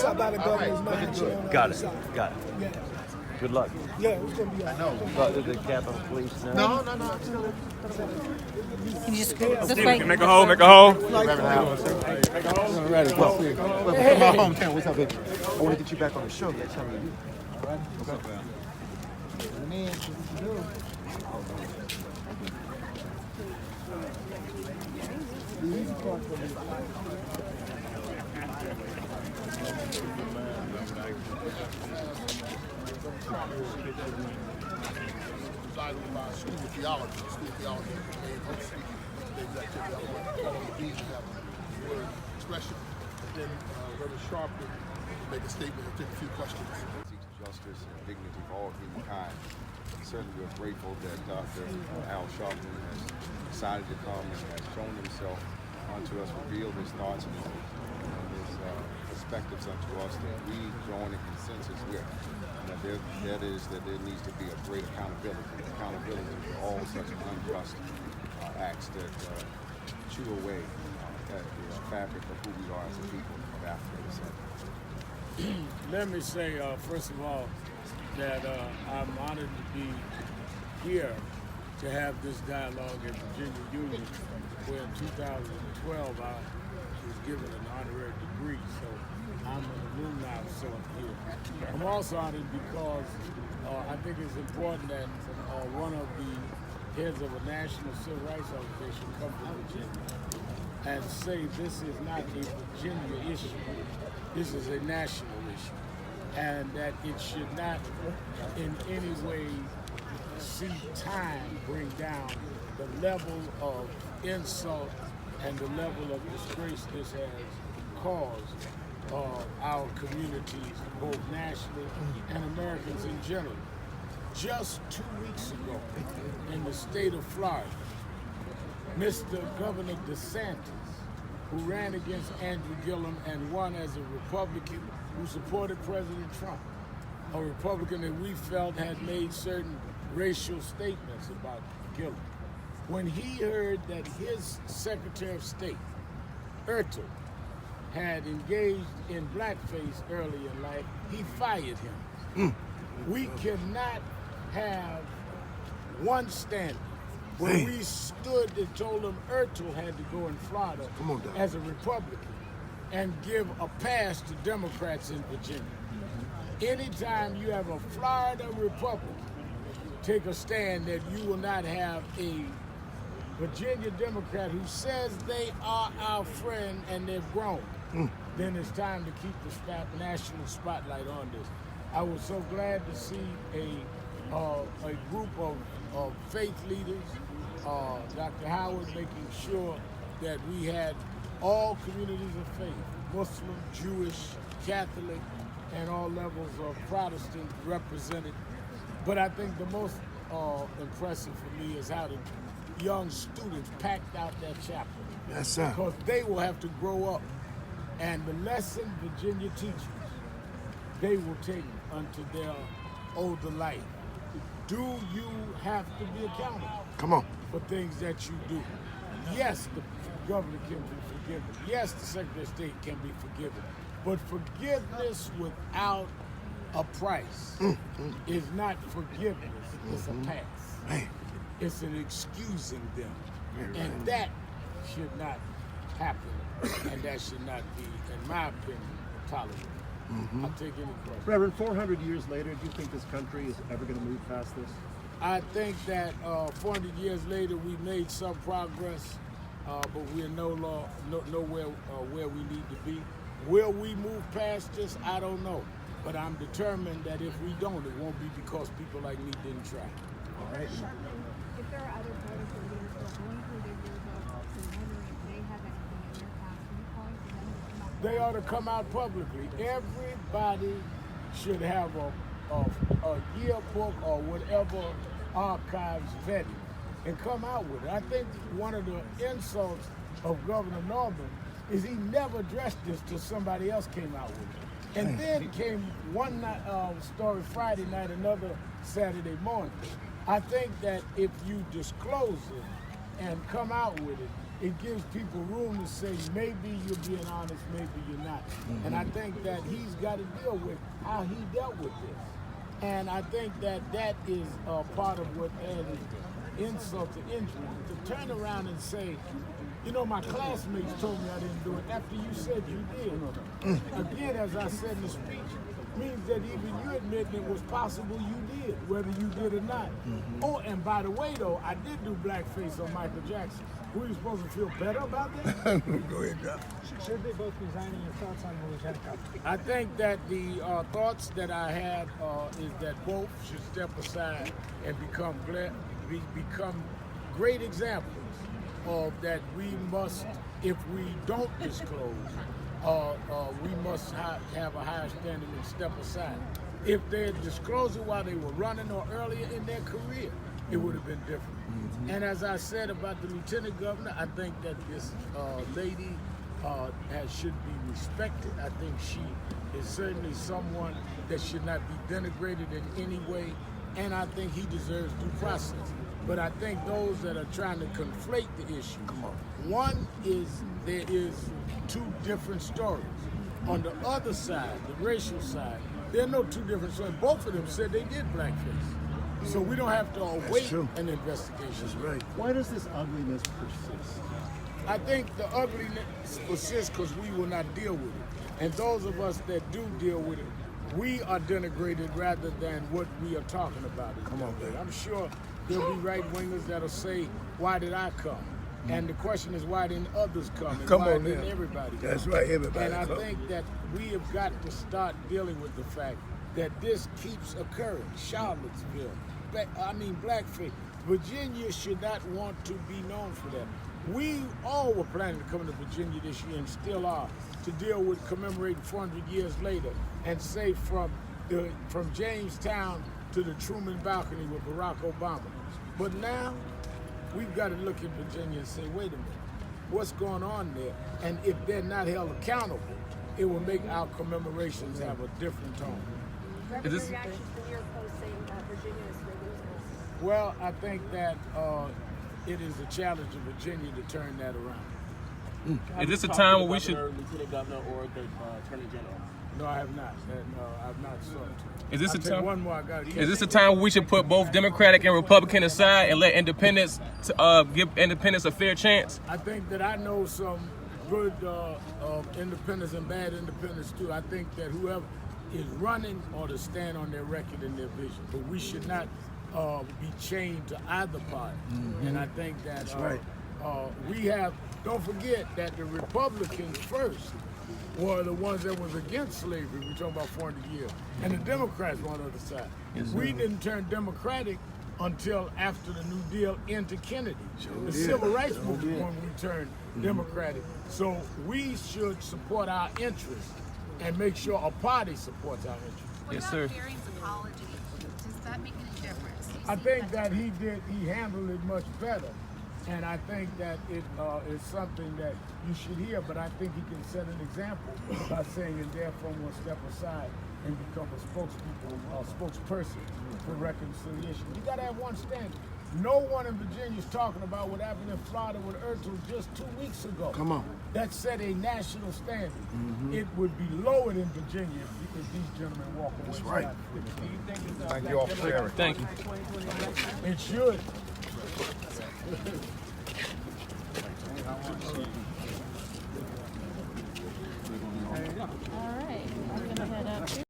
Just by the governor's mansion. Got it. Yeah. Good luck. Yeah, it's gonna be. I know. Is the Capitol Police now? No. Can you just go this Steve, way? make a hole, make a hole. Reverend, Well, from my hometown. What's up, baby? I want to get you back on the show. That's how you do. All right. What's up, man? Presided by School of Theology. School of Theology is the main host speaking today's activity. I want to call on the dean to have a word of expression. And then Reverend Sharpton will make a statement and take a few questions. Seeks justice and dignity for all humankind. Certainly we're grateful that Dr. Al Sharpton has decided to come and has shown himself unto us, revealed his thoughts and his perspectives unto us that we join in consensus with. That is that there needs to be a great accountability for all such unjust acts that chew away at the fabric of who we are as a people of Africa. Let me say, first of all, that I'm honored to be here to have this dialogue at Virginia Union, where in 2012 I was given an honorary degree, so I'm an alumni of Southern here. I'm also honored because I think it's important that one of the heads of a national civil rights organization come to Virginia and say this is not a Virginia issue, this is a national issue, and that it should not in any way see time bring down the level of insult and the level of disgrace this has caused our communities, both nationally and Americans in general. Just 2 weeks ago, in the state of Florida, Mr. Governor DeSantis, who ran against Andrew Gillum and won as a Republican who supported President Trump, a Republican that we felt had made certain racial statements about Gillum. When he heard that his Secretary of State, Ertel, had engaged in blackface early in life, he fired him. We cannot have one standard. When we stood and told him Ertel had to go in Florida as a Republican and give a pass to Democrats in Virginia. Anytime you have a Florida Republican take a stand that you will not have a Virginia Democrat who says they are our friend and they've grown, then it's time to keep the national spotlight on this. I was so glad to see a group of faith leaders, Dr. Howard making sure that we had all communities of faith, Muslim, Jewish, Catholic, and all levels of Protestant represented. But I think the most impressive for me is how the young students packed out that chapel. Yes, sir. Because they will have to grow up. And the lesson Virginia teaches, they will take unto their older life. Do you have to be accountable? Come on. For things that you do? Yes, the governor can be forgiven. Yes, the Secretary of State can be forgiven. But forgiveness without a price is not forgiveness, it's a pass. It's an excusing them. And that should not happen, and that should not be, in my opinion, tolerated. I'll take any question. Reverend, 400 years later, do you think this country is ever going to move past this? I think that 400 years later, we made some progress, but we're nowhere where we need to be. Will we move past this? I don't know. But I'm determined that if we don't, it won't be because people like me didn't try. All right. If there are other political leaders who are going through their years of surrendering, if they have anything in their past, can you point to them to come out? They ought to come out publicly. Everybody should have a yearbook or whatever archives vetted and come out with it. I think one of the insults of Governor Northam is he never addressed this till somebody else came out with it. And then came one night, story Friday night, another Saturday morning. I think that if you disclose it and come out with it, it gives people room to say maybe you're being honest, maybe you're not. And I think that he's got to deal with how he dealt with this. And I think that that is part of what added insult to injury. To turn around and say, you know, my classmates told me I didn't do it after you said you did. Again, as I said in the speech, means that even you admitting it was possible you did, whether you did or not. Oh, and by the way, though, I did do blackface on Michael Jackson. Were you supposed to feel better about that? Go ahead, Doc. Should they both resign? And your thoughts on Lieutenant Governor? I think that the thoughts that I had is that both should step aside and become great examples of that we must, if we don't disclose, we must have a higher standard and step aside. If they had disclosed it while they were running or earlier in their career, it would have been different. And as I said about the lieutenant governor, I think that this lady should be respected. I think she is certainly someone that should not be denigrated in any way, and I think he deserves due process. But I think those that are trying to conflate the issue, one is there is two different stories. On the other side, the racial side, there are no two different stories. Both of them said they did blackface. So we don't have to await an investigation. That's right. Why does this ugliness persist? I think the ugliness persists because we will not deal with it. And those of us that do deal with it, we are denigrated rather than what we are talking about. Come on, man. I'm sure there'll be right-wingers that'll say, why did I come? And the question is, why didn't others come? And Come why on, didn't man. everybody come? That's right, everybody And I come. think that we have got to start dealing with the fact that this keeps occurring. Charlottesville, blackface. Virginia should not want to be known for that. We all were planning to come to Virginia this year and still are, to deal with commemorating 400 years later and say from Jamestown to the Truman balcony with Barack Obama. But now, we've got to look at Virginia and say, wait a minute, what's going on there? And if they're not held accountable, it will make our commemorations have a different tone. Reverend, your reaction to your post saying that Virginia is for losers? Well, I think that it is a challenge of Virginia to turn that around. Is this a time where we should? Lieutenant Governor or the Attorney General? No, I have not. No, I've not sought to. Is this I'll a take time? one more. I got Is this a time where we should put both Democratic and Republican aside and let independents give independents a fair chance? I think that I know some good independents and bad independents too. I think that whoever is running ought to stand on their record and their vision. But we should not be chained to either party. And I think that we have, don't forget that the Republicans first were the ones that was against slavery. We're talking about 400 years. And the Democrats were on the other side. We didn't turn Democratic until after the New Deal into Kennedy. The Civil Rights Movement when we turned Democratic. So we should support our interests and make sure a party supports our interests. What Yes, about sir. Barry's apology? Does that make any difference? Do you I see think that- that he handled it much better. And I think that it is something that you should hear, but I think he can set an example by saying, and therefore will step aside and become a spokesperson for reconciliation. You gotta have one standard. No one in Virginia is talking about what happened in Florida with Ertel just 2 weeks ago. Come on. That set a national standard. It would be lowered in Virginia if these gentlemen walk away. That's right. Thank you all for sharing. Thank you. It should. All right.